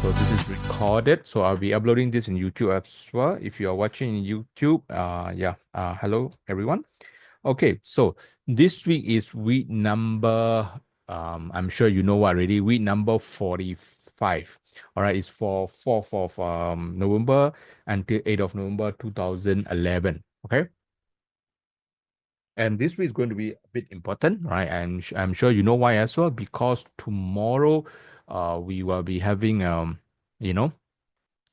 So this is recorded. So I'll be uploading this in YouTube as well. If you are watching in YouTube, hello everyone. Okay, so this week is week number, I'm sure you know what already, week number 45. All right, it's for 4th of November until 8th of November 2011. Okay. And this week is going to be a bit important, right? I'm sure you know why as well, because tomorrow we will be having you know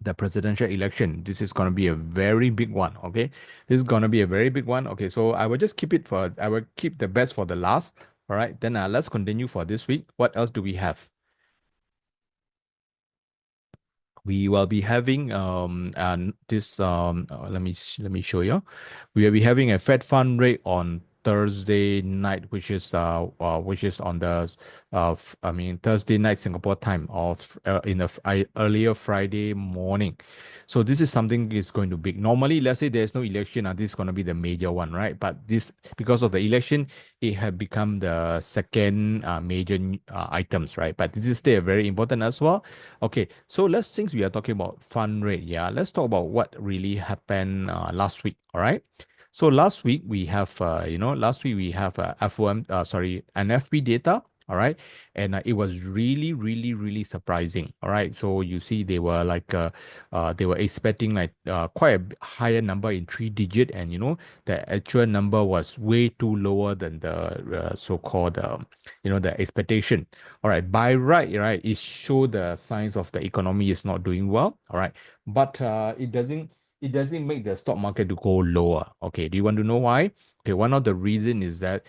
the presidential election. This is going to be a very big one. Okay, this is going to be a very big one. Okay, so I will keep the best for the last. All right, then let's continue for this week. What else do we have? We will be having this let me show you. We will be having a Fed fund rate on Thursday night, which is on the Thursday night Singapore time, of in the earlier Friday morning. So this is something is going to be normally, let's say there's no election, this is going to be the major one, right? But this, because of the election, it had become the second major items, right? But this is still very important as well. Okay, so since we are talking about fund rate, let's talk about what really happened last week. All right. So last week we have NFP data. All right, and it was really, really, really surprising. All right, so you see they were they were expecting quite a higher number in 3 digit, and the actual number was way too lower than the so-called the expectation. All right, by right, it showed the signs of the economy is not doing well. All right, but it doesn't make the stock market to go lower. Okay, do you want to know why? Okay, one of the reason is that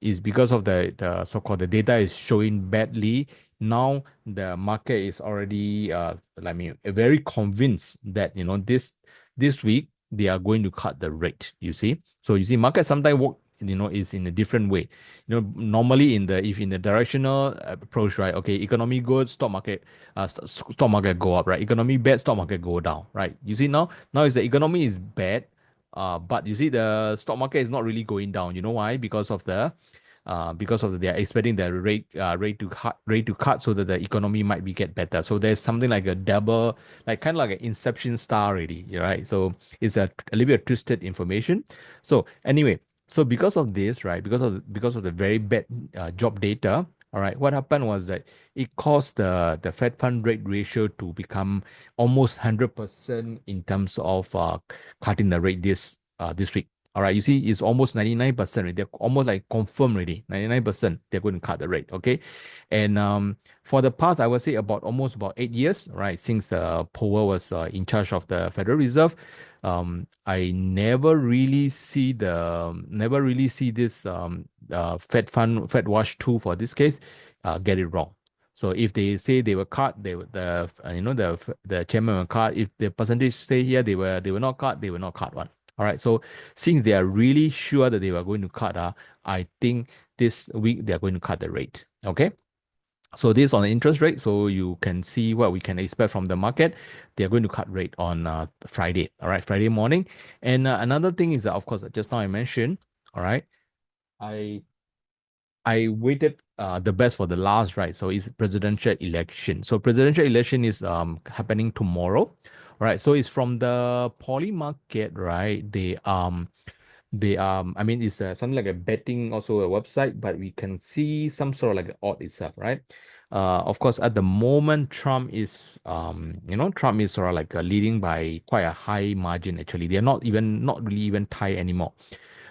is because of the so-called the data is showing badly. Now the market is already very convinced that this week they are going to cut the rate. You see, so you see market sometimes work is in a different way. Normally if in the directional approach, right? Okay, economy good, stock market go up, right? Economy bad, stock market go down, right? You see now is the economy is bad, but you see the stock market is not really going down. You know why? They are expecting the rate to cut so that the economy might be get better. So there's something like a double, like kind of like an inception star already, right? So it's a little bit of twisted information. So anyway, so because of this, right? Because of the very bad job data, all right, what happened was that it caused the Fed fund rate ratio to become almost 100% in terms of cutting the rate this week. All right, you see, it's almost 99%. They're almost like confirmed already. 99% they're going to cut the rate. Okay, and for the past, I would say almost about 8 years, right, since the Powell was in charge of the Federal Reserve, I never really see this Fed Watch tool for this case get it wrong. So if they say they will cut, they will- the the chairman will cut. If the percentage stay here, they will not cut. They will not cut one. All right. So since they are really sure that they were going to cut, I think this week they are going to cut the rate. Okay. So this on the interest rate, so you can see what we can expect from the market. They are going to cut rate on Friday. All right, Friday morning. And another thing is that, of course, just now I mentioned. All right, I I waited the best for the last, right? So it's presidential election. So presidential election is happening tomorrow, right? So it's from the poly market, right? I mean, it's something like a betting, also a website, but we can see some sort of like an odd itself, right? Of course, at the moment, Trump is sort of like leading by quite a high margin. Actually, they're not really even tied anymore.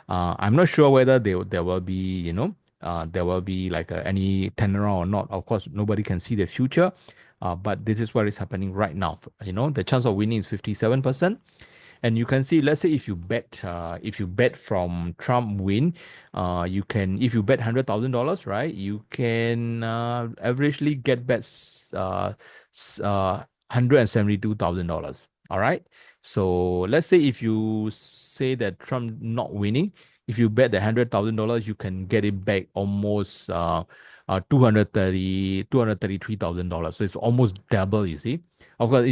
I'm not sure whether there will be, there will be like any turnaround or not. Of course, nobody can see the future, but this is what is happening right now. The chance of winning is 57%. And you can see, let's say if you bet from Trump win, if you bet $100,000, right, you can averagely get bets $172,000. All right. So let's say if you say that Trump not winning, if you bet the $100,000, you can get it back almost 233,000 dollars. So it's almost double. You see, of course,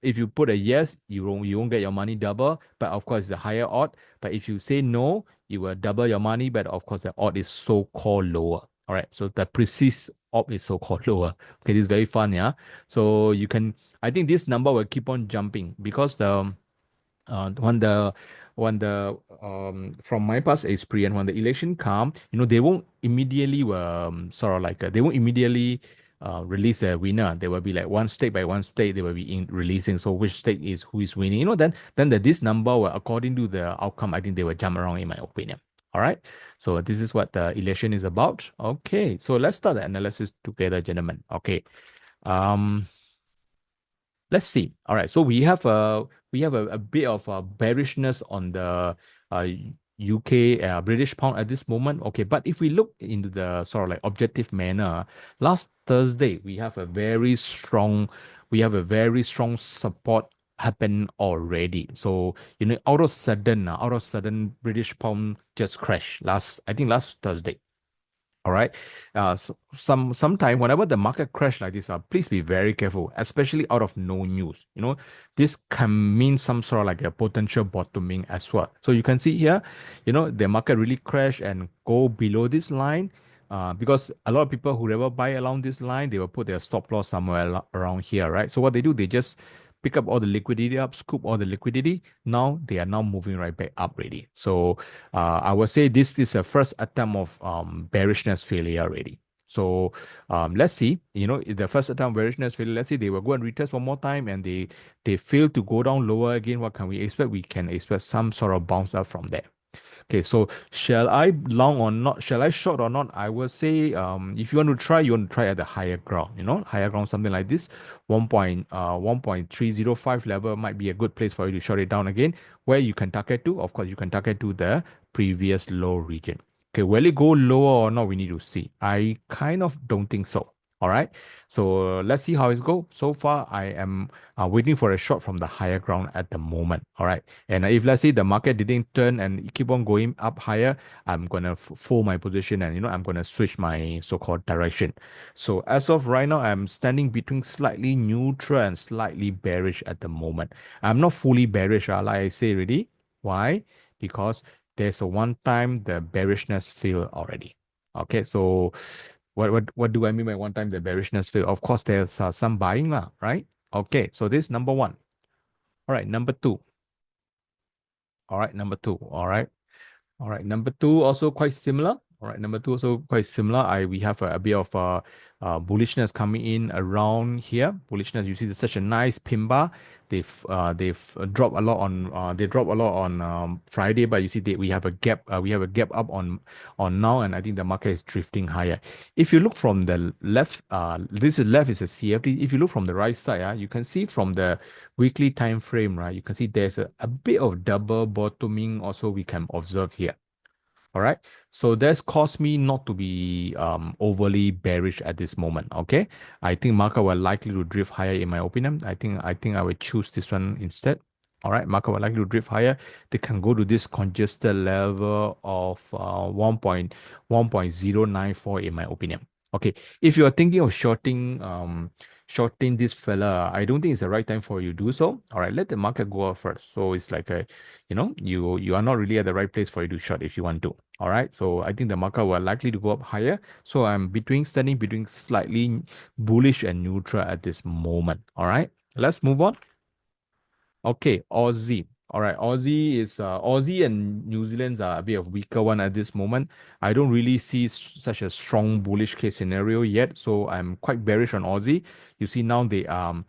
if you put a yes, you won't get your money double, but of course it's a higher odd. But if you say no, you will double your money, but of course the odd is so called lower. All right, so the precise op is so-called lower. Okay, this is very fun, yeah. So you can, I think this number will keep on jumping because the when the from my past experience, when the election come, they won't immediately sort of like they won't immediately release a winner. There will be like one state by one state they will be releasing. So which state is who is winning? Then this number will, according to the outcome, I think they will jump around in my opinion. All right. So this is what the election is about. Okay. So let's start the analysis together, gentlemen. Okay. Um. Let's see. All right. So we have a bit of bearishness on the uh, UK British pound at this moment. Okay, but if we look into the sort of like objective manner, last Thursday we have a very strong support happen already. So out of sudden British pound just crashed last Thursday. All right. Sometime whenever the market crash like this, please be very careful, especially out of no news. This can mean some sort of like a potential bottoming as well. So you can see here, the market really crash and go below this line. Because a lot of people who ever buy along this line, they will put their stop loss somewhere around here, right? So what they do, they just pick up all the liquidity up, scoop all the liquidity. Now they are now moving right back up already. So I would say this is a first attempt of bearishness failure already. So let's see, the first attempt bearishness failure, let's see, they will go and retest one more time and they fail to go down lower again. What can we expect? We can expect some sort of bounce up from there. Okay, so shall I long or not? Shall I short or not? I will say, if you want to try at the higher ground, higher ground, something like this, 1.305 level might be a good place for you to short it down again. Where you can target to, of course, you can target to the previous low region. Okay, will it go lower or not? We need to see. I kind of don't think so. All right, so let's see how it goes. So far, I am waiting for a shot from the higher ground at the moment. All right. And if let's say the market didn't turn and keep on going up higher, I'm gonna fold my position and I'm gonna switch my so-called direction. So as of right now, I'm standing between slightly neutral and slightly bearish at the moment. I'm not fully bearish, like I say already. Why? Because there's a one time the bearishness failed already. Okay, so what do I mean by one time the bearishness failed? Of course, there's some buying lah, right? Okay, so this is number one. All right, number two. All right, number two. All right. All right, number two also quite similar. All right, number two also quite similar. We have a bit of bullishness coming in around here. Bullishness, you see, there's such a nice pin bar. They've dropped a lot on Friday, but you see we have a gap. We have a gap up on now, and I think the market is drifting higher. If you look from the left, this is left is a CFD. If you look from the right side, you can see from the weekly time frame, right? You can see there's a bit of double bottoming also we can observe here. All right. So that's caused me not to be overly bearish at this moment. Okay. I think market will likely to drift higher in my opinion. I think I will choose this one instead. All right, market will likely to drift higher. They can go to this congested level of 1.094 in my opinion. Okay, if you are thinking of shorting this fella, I don't think it's the right time for you to do so. All right, let the market go up first. So it's like you are not really at the right place for you to short if you want to. All right, so I think the market will likely to go up higher. So I'm standing between slightly bullish and neutral at this moment. All right, let's move on. Okay, Aussie. All right, Aussie and New Zealand's are a bit of weaker one at this moment. I don't really see such a strong bullish case scenario yet, so I'm quite bearish on Aussie. You see now they are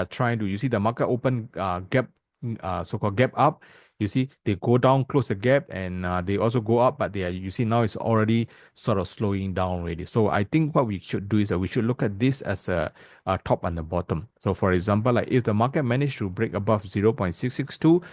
trying to. You see the market open gap, so-called gap up. You see they go down, close the gap, and they also go up, but you see now it's already sort of slowing down already. So I think what we should do is that we should look at this as a top and the bottom. So for example, like if the market managed to break above 0.662,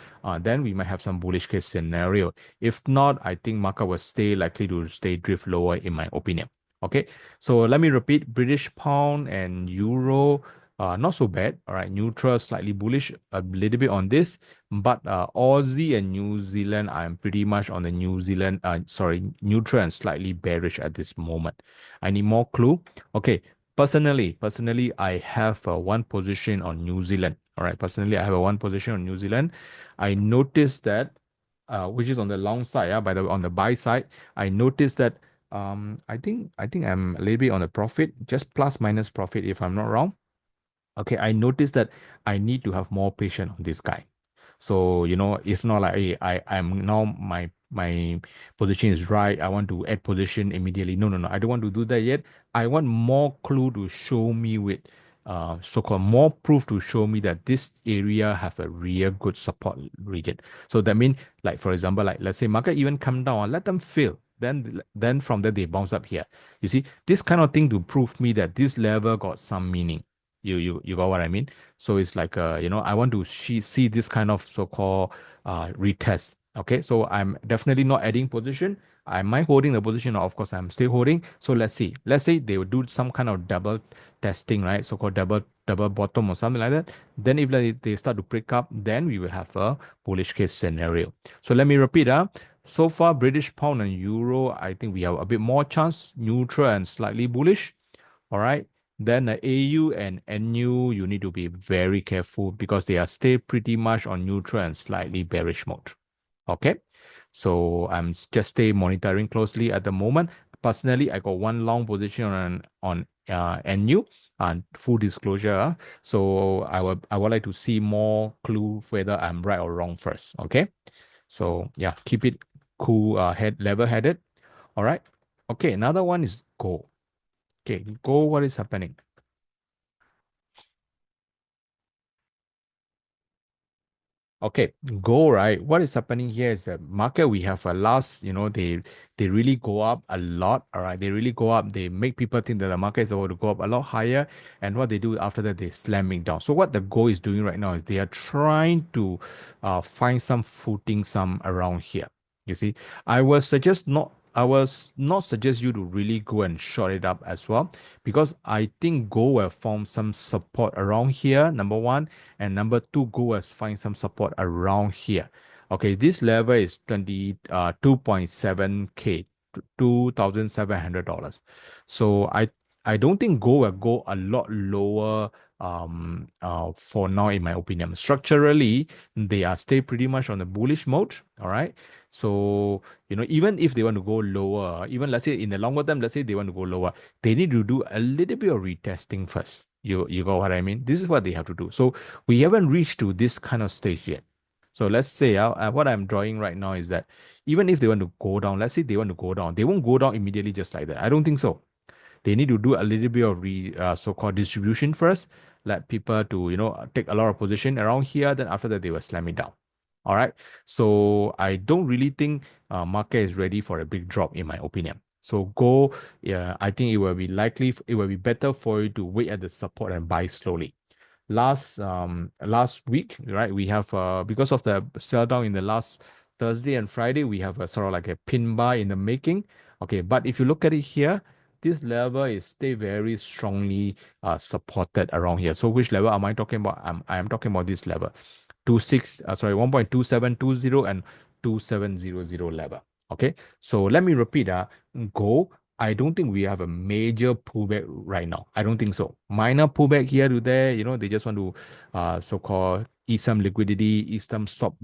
then we might have some bullish case scenario. If not, I think market will likely to stay drift lower in my opinion. Okay, so let me repeat, British pound and euro, not so bad. All right, neutral, slightly bullish, a little bit on this, but Aussie and New Zealand, I'm pretty much on the neutral and slightly bearish at this moment. I need more clue. Okay, personally, I have one position on New Zealand. All right, personally, I have a one position on New Zealand. I noticed that, which is on the long side, by the way, on the buy side, I noticed that I think I'm a little bit on the profit, just plus minus profit if I'm not wrong. Okay, I noticed that I need to have more patience on this guy. So, it's not like, hey, I'm now my position is right. I want to add position immediately. No, no, no. I don't want to do that yet. I want more clue to show me with so-called more proof to show me that this area have a real good support region. So that means, like for example, like let's say market even come down, let them fail. Then from there they bounce up here. You see, this kind of thing to prove me that this level got some meaning. You got what I mean? So it's like I want to see this kind of so-called retest. Okay, so I'm definitely not adding position. I might holding the position, of course, I'm still holding. So let's see. Let's say they would do some kind of double testing, right? So-called double bottom or something like that. Then if they start to break up, then we will have a bullish case scenario. So let me repeat. So far, British pound and euro, I think we have a bit more chance, neutral and slightly bullish. All right. Then the AU and NU, you need to be very careful because they are still pretty much on neutral and slightly bearish mode. Okay. So I'm just stay monitoring closely at the moment. Personally, I got one long position on NU and full disclosure. So I would like to see more clue whether I'm right or wrong first. Okay. So yeah, keep it cool, level headed. All right. Okay. Another one is gold. Okay, gold, what is happening? Okay, gold, right? What is happening here is the market we have a last, they really go up a lot. All right, they really go up. They make people think that the market is about to go up a lot higher. And what they do after that, they slamming down. So what the gold is doing right now is they are trying to find some footing some around here. You see, I was not suggest you to really go and short it up as well because I think gold will form some support around here. Number one. And number two, go as find some support around here. Okay, this level is 2.7K, $2,700. So I don't think gold will go a lot lower for now, in my opinion. Structurally, they are stay pretty much on the bullish mode. All right. So, even if they want to go lower, even let's say in the longer term, let's say they want to go lower, they need to do a little bit of retesting first. You got what I mean? This is what they have to do. So we haven't reached to this kind of stage yet. So let's say what I'm drawing right now is that even if they want to go down, let's say they want to go down, they won't go down immediately just like that. I don't think so. They need to do a little bit of so-called distribution first, let people to take a lot of position around here. Then after that, they will slam it down. All right. So I don't really think market is ready for a big drop, in my opinion. So go, yeah, I think it will be better for you to wait at the support and buy slowly. Last week, right, we have because of the sell down in the last Thursday and Friday, we have a sort of like a pin buy in the making. Okay, but if you look at it here, this level is stay very strongly supported around here. So which level am I talking about? I am talking about this level. 1.2720 and 2700 level. Okay, so let me repeat. Go. I don't think we have a major pullback right now. I don't think so. Minor pullback here to there. They just want to so-called eat some liquidity, eat some stop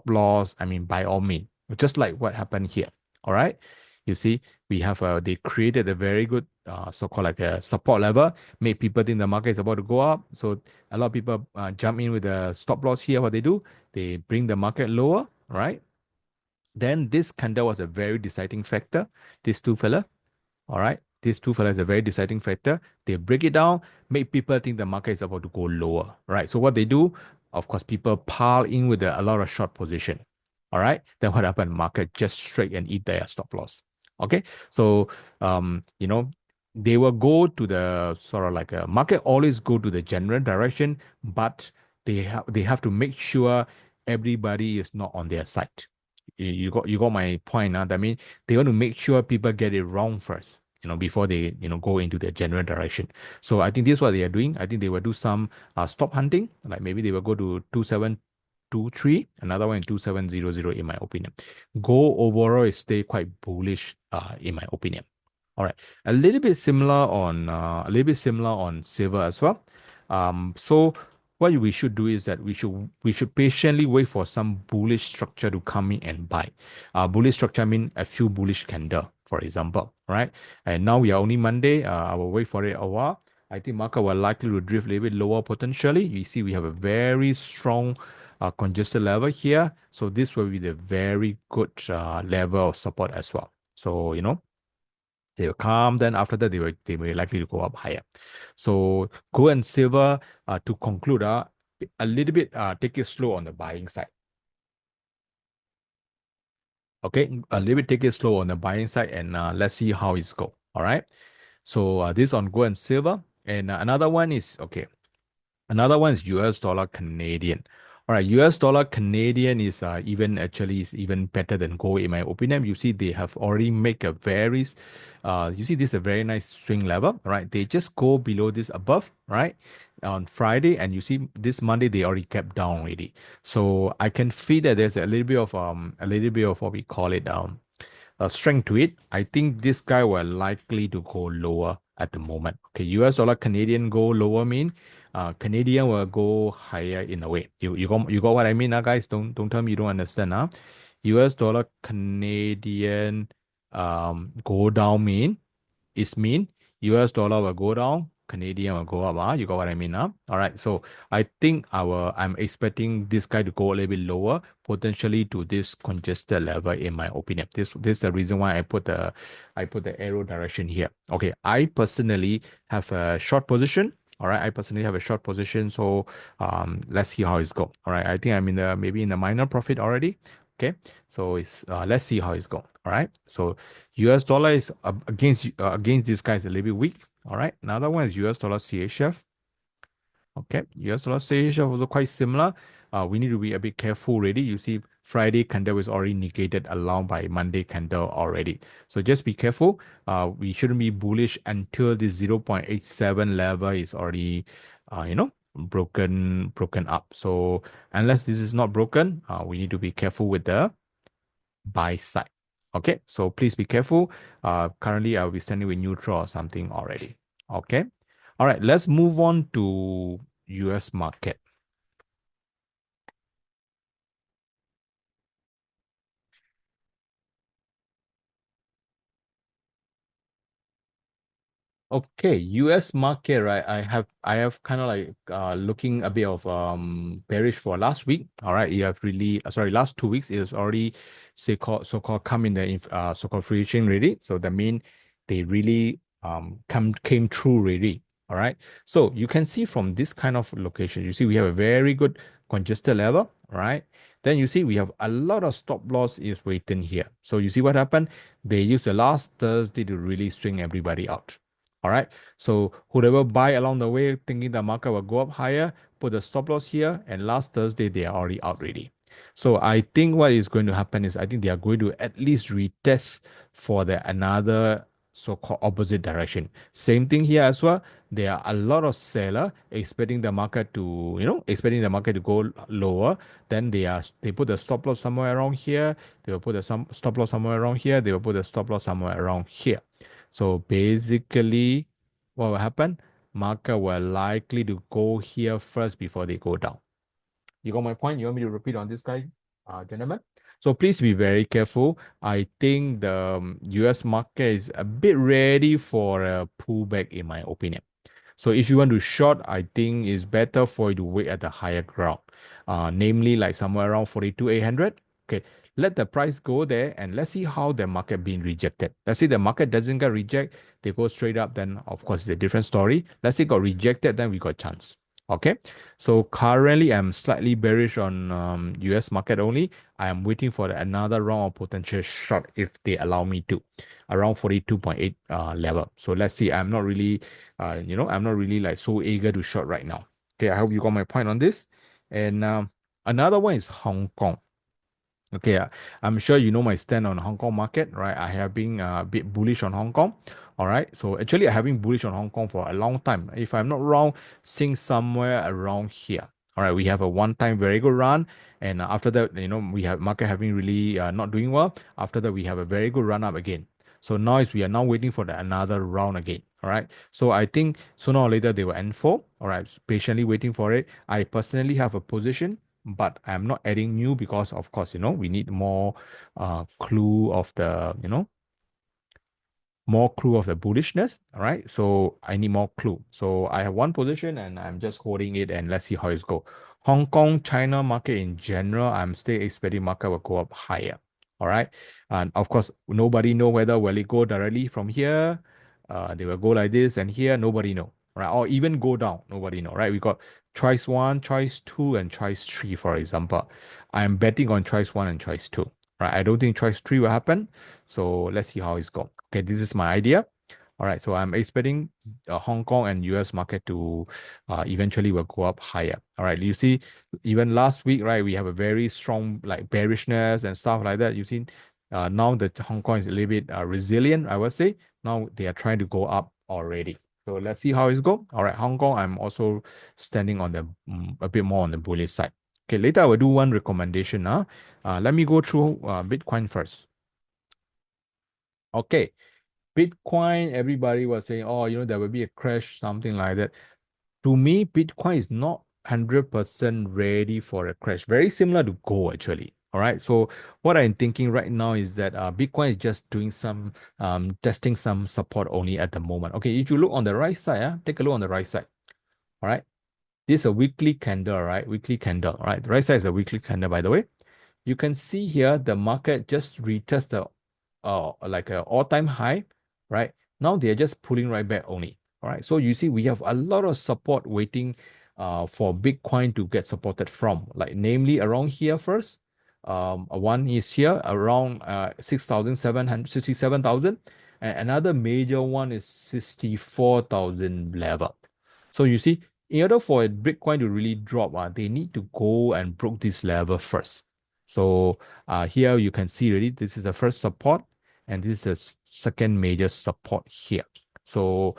loss. I mean, by all means, just like what happened here. All right. You see, we have they created a very good so-called like a support level, made people think the market is about to go up. So a lot of people jump in with a stop loss here. What they do, they bring the market lower, right? Then this candle was a very deciding factor. These two fella, all right. These two fellas are a very deciding factor. They break it down, make people think the market is about to go lower, right? So what they do, of course, people pile in with a lot of short position, all right? Then what happened? Market just straight and eat their stop loss. Okay, so they will go to the sort of like a market always go to the general direction, but they have to make sure everybody is not on their side. You got my point now. That means they want to make sure people get it wrong first, before they, go into their general direction. So I think this is what they are doing. I think they will do some stop hunting, like maybe they will go to 2723, another one in 2700, in my opinion. Gold overall is stay quite bullish, in my opinion. All right, a little bit similar on silver as well. So what we should do is that we should patiently wait for some bullish structure to come in and buy. Bullish structure mean a few bullish candle. for example, right? And now we are only Monday. I will wait for it a while. I think market will likely to drift a little bit lower potentially. You see, we have a very strong congested level here. So this will be the very good level of support as well. So, they will come. Then after that, they may likely to go up higher. So gold and silver, to conclude, a little bit take it slow on the buying side. Okay, a little bit take it slow on the buying side, and let's see how it's go. All right. So this on gold and silver, and another one is okay. Another one is US dollar Canadian. All right, US dollar Canadian is even actually is even better than gold in my opinion. You see, they have already make a very, you see, this is a very nice swing level, right? They just go below this above, right? On Friday, and you see this Monday they already kept down already. So I can feel that there's a little bit of what we call it strength to it. I think this guy will likely to go lower at the moment. Okay, US dollar Canadian go lower mean Canadian will go higher in a way. You got what I mean, guys? Don't tell me you don't understand, US dollar Canadian go down mean US dollar will go down, Canadian will go up. You got what I mean? All right. So I think I'm expecting this guy to go a little bit lower, potentially to this congested level, in my opinion. This is the reason why I put the arrow direction here. Okay. I personally have a short position. All right. I personally have a short position. So let's see how it's go. All right. I think I'm maybe in the minor profit already. Okay. So let's see how it's go. All right. So US dollar is against these guys a little bit weak. All right. Another one is US dollar CHF. Okay. US dollar CHF also quite similar. We need to be a bit careful already. You see, Friday candle is already negated along by Monday candle already. So just be careful. We shouldn't be bullish until this 0.87 level is already, broken up. So unless this is not broken, we need to be careful with the buy side. Okay, so please be careful. Currently, I'll be standing with neutral or something already. Okay, all right, let's move on to US market. Okay, US market, right? I have kind of like looking a bit of bearish for last week. All right, you have really sorry, last 2 weeks it has already so called come in the so-called fruition already. So that mean they really came through already. All right. So you can see from this kind of location, you see we have a very good congested level, right? Then you see we have a lot of stop loss is waiting here. So you see what happened? They used the last Thursday to really swing everybody out. All right. So whoever buy along the way thinking the market will go up higher, put the stop loss here. And last Thursday, they are already out already. So I think what is going to happen is I think they are going to at least retest for the another so-called opposite direction. Same thing here as well. There are a lot of seller expecting the market to, expecting the market to go lower. Then they put the stop loss somewhere around here. They will put the stop loss somewhere around here. They will put the stop loss somewhere around here. So basically, what will happen? Market will likely to go here first before they go down. You got my point? You want me to repeat on this guy, gentlemen? So please be very careful. I think the US market is a bit ready for a pullback, in my opinion. So if you want to short, I think it's better for you to wait at the higher ground, namely like somewhere around 42,800. Okay, let the price go there and let's see how the market being rejected. Let's say the market doesn't get rejected, they go straight up, then of course it's a different story. Let's say got rejected, then we got chance. Okay, so currently I'm slightly bearish on US market only. I am waiting for another round of potential short if they allow me to, around 42.8 level. So let's see. I'm not really like so eager to short right now. Okay, I hope you got my point on this. And another one is Hong Kong. Okay, I'm sure you know my stand on Hong Kong market, right? I have been a bit bullish on Hong Kong. All right, so actually I have been bullish on Hong Kong for a long time. If I'm not wrong, seeing somewhere around here. All right, we have a one-time very good run, and after that, we have market having really not doing well. After that, we have a very good run up again. So now we are now waiting for another round again. All right, so I think sooner or later they will end fall. All right, patiently waiting for it. I personally have a position, but I'm not adding new because of course, we need more clue of the, more clue of the bullishness. All right. So I need more clue. So I have one position and I'm just holding it and let's see how it's go. Hong Kong, China market in general, I'm still expecting market will go up higher. All right. And of course, nobody know whether will it go directly from here. They will go like this and here, nobody know. Right. Or even go down, nobody know. Right. We got choice one, choice two, and choice three, for example. I'm betting on choice one and choice two. Right. I don't think choice three will happen. So let's see how it's go. Okay, this is my idea. All right, so I'm expecting Hong Kong and US market to eventually will go up higher. All right, you see, even last week, right, we have a very strong like bearishness and stuff like that. You see, now that Hong Kong is a little bit resilient, I would say. Now they are trying to go up already. So let's see how it's go. All right, Hong Kong, I'm also standing on the a bit more on the bullish side. Okay, later I will do one recommendation. Let me go through Bitcoin first. Okay, Bitcoin, everybody was saying, oh, there will be a crash, something like that. To me, Bitcoin is not 100% ready for a crash. Very similar to gold, actually. All right. So what I'm thinking right now is that Bitcoin is just doing some testing some support only at the moment. Okay, if you look on the right side, take a look on the right side. All right. This is a weekly candle, right? Weekly candle, right? The right side is a weekly candle, by the way. You can see here the market just retest the like an all-time high, right? Now they're just pulling right back only. All right. So you see, we have a lot of support waiting for Bitcoin to get supported from, like namely around here first. One is here around 6,767,000, and another major one is 64,000 level. So you see, in order for a Bitcoin to really drop, they need to go and broke this level first. So here you can see already this is the first support and this is the second major support here. So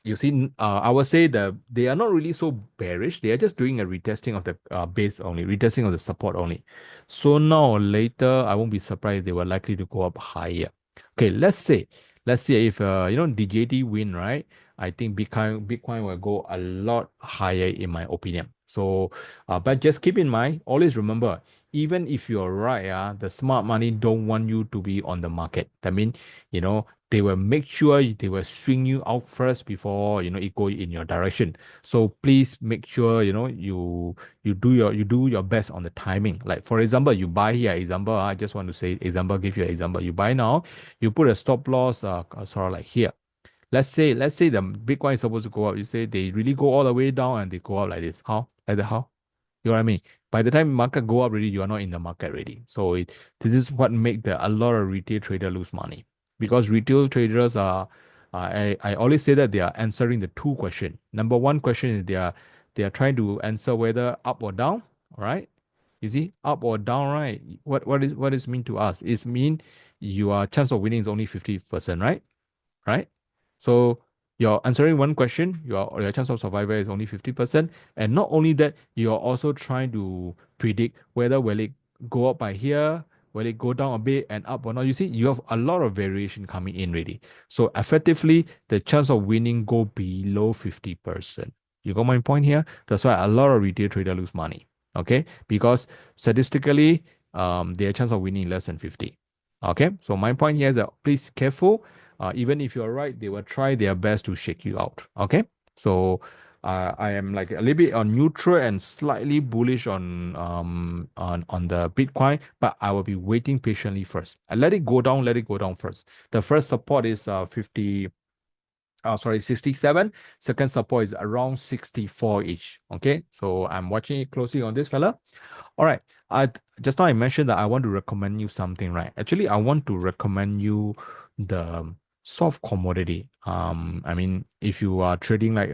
you see, I would say that they are not really so bearish. They are just doing a retesting of the base only, retesting of the support only. So now or later, I won't be surprised they were likely to go up higher. Okay, let's say if DJT win, right? I think Bitcoin will go a lot higher in my opinion. So, but just keep in mind, always remember, even if you're right, the smart money don't want you to be on the market. That means, they will make sure they will swing you out first before, it go in your direction. So please make sure, you do your best on the timing. Like for example, you buy here, example, I just want to say example, give you an example. You buy now, you put a stop loss, sort of like here. Let's say the Bitcoin is supposed to go up. You say they really go all the way down and they go up like this. How? Like the how? You know what I mean? By the time market go up already, you are not in the market already. So this is what make a lot of retail trader lose money. Because retail traders are, I always say that they are answering the two question. Number one question is they are trying to answer whether up or down. All right. You see, up or down, right? What is mean to us? It's mean your chance of winning is only 50%, right? Right? So you're answering one question, your chance of survival is only 50%. And not only that, you're also trying to predict whether will it go up by here, will it go down a bit and up or not. You see, you have a lot of variation coming in already. So effectively, the chance of winning go below 50%. You got my point here? That's why a lot of retail trader lose money. Okay? Because statistically, their chance of winning less than 50. Okay? So my point here is that please careful, even if you're right, they will try their best to shake you out. Okay, so I am like a little bit on neutral and slightly bullish on the Bitcoin, but I will be waiting patiently first. I let it go down, first. The first support is 67. Second support is around 64 each. Okay, so I'm watching it closely on this fella. All right. Just now I mentioned that I want to recommend you something, right? Actually, I want to recommend you the soft commodity. I mean, if you are trading like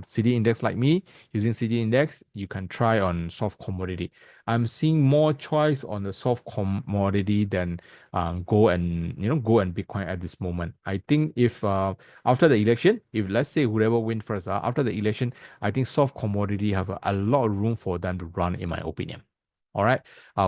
CD index like me, using CD index, you can try on soft commodity. I'm seeing more choice on the soft commodity than gold and Bitcoin at this moment. I think if after the election, if let's say whoever win first, after the election, I think soft commodity have a lot of room for them to run, in my opinion. All right.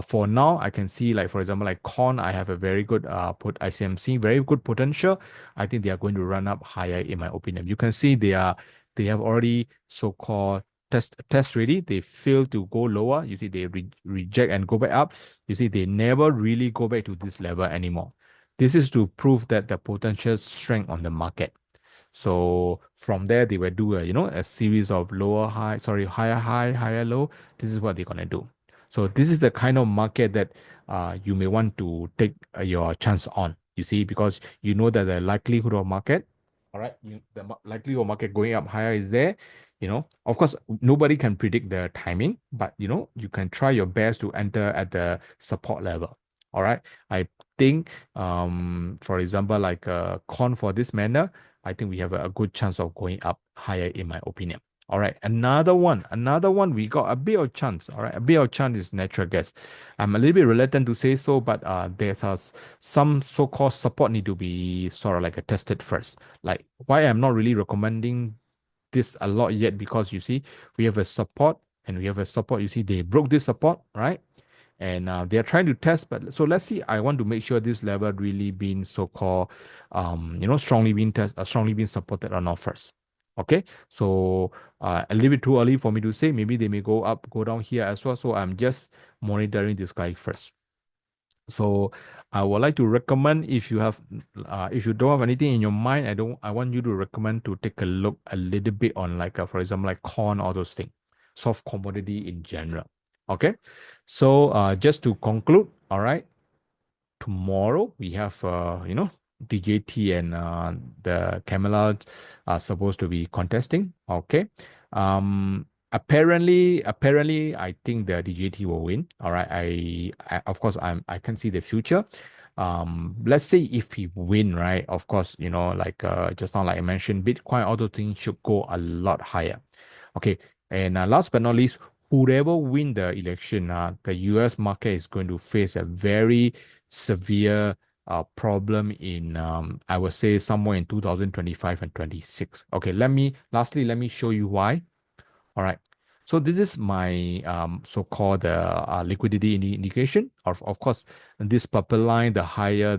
For now, I can see like for example, like corn, I have a very good ICMC, very good potential. I think they are going to run up higher in my opinion. You can see they have already so-called test ready. They fail to go lower. You see, they reject and go back up. You see, they never really go back to this level anymore. This is to prove that the potential strength on the market. So from there, they will do a series of higher high, higher low. This is what they're gonna do. So this is the kind of market that you may want to take your chance on. You see, because you know that the likelihood of market, all right, likelihood of market going up higher is there. Of course, nobody can predict the timing, but you can try your best to enter at the support level. All right, I think for example, like corn for this manner, I think we have a good chance of going up higher, in my opinion. All right, another one, we got a bit of chance. All right, a bit of chance is natural gas. I'm a little bit reluctant to say so, but there's some so-called support need to be sort of like tested first. Like why I'm not really recommending this a lot yet, because you see, we have a support and we have a support. You see, they broke this support, right? And they are trying to test. But so let's see. I want to make sure this level really being so-called, strongly being supported or not first. Okay, so a little bit too early for me to say. Maybe they may go up, go down here as well. So I'm just monitoring this guy first. So I would like to recommend, if you don't have anything in your mind, I want you to recommend to take a look a little bit on like for example like corn, all those things, soft commodity in general. Okay, so just to conclude, all right, tomorrow we have DJT and the Camelot are supposed to be contesting. Okay. Apparently I think the DJT will win. All right. I of course I can see the future. Let's say if he win, right? Of course, like just now, like I mentioned, Bitcoin, all those things should go a lot higher. Okay. And last but not least, whoever win the election, the US market is going to face a very severe problem in I would say somewhere in 2025 and 26. Okay, let me show you why. All right. So this is my so-called liquidity indication. Of course, this purple line, the higher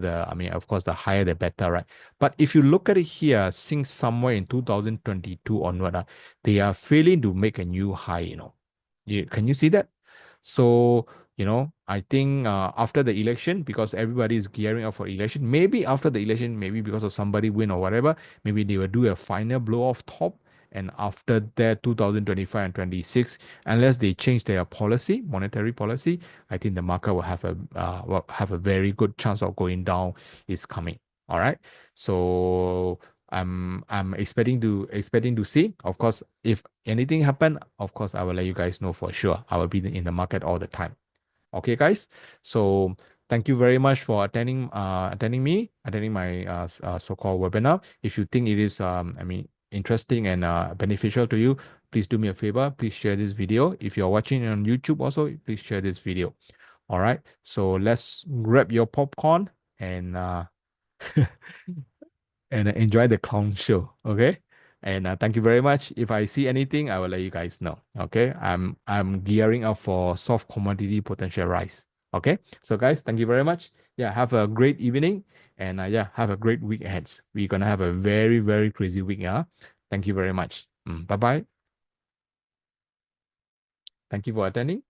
of course, the higher the better, right? But if you look at it here, since somewhere in 2022 onward, they are failing to make a new high, can you see that? So, I think after the election, because everybody is gearing up for election, maybe after the election, maybe because of somebody win or whatever, maybe they will do a final blow off top. And after that, 2025 and 26, unless they change their policy, monetary policy, I think the market will have a very good chance of going down is coming. All right. So I'm expecting to see. Of course, if anything happen, of course I will let you guys know for sure. I will be in the market all the time. Okay, guys. So thank you very much for attending my so-called webinar. If you think it is interesting and beneficial to you, please do me a favor. Please share this video. If you're watching on YouTube also, please share this video. All right. So let's grab your popcorn and and enjoy the clown show. Okay. And thank you very much. If I see anything, I will let you guys know. Okay. I'm gearing up for soft commodity potential rise. Okay. So guys, thank you very much. Yeah, have a great evening, and yeah, have a great week ahead. We're gonna have a very, very crazy week. Yeah. Thank you very much. Bye bye. Thank you for attending.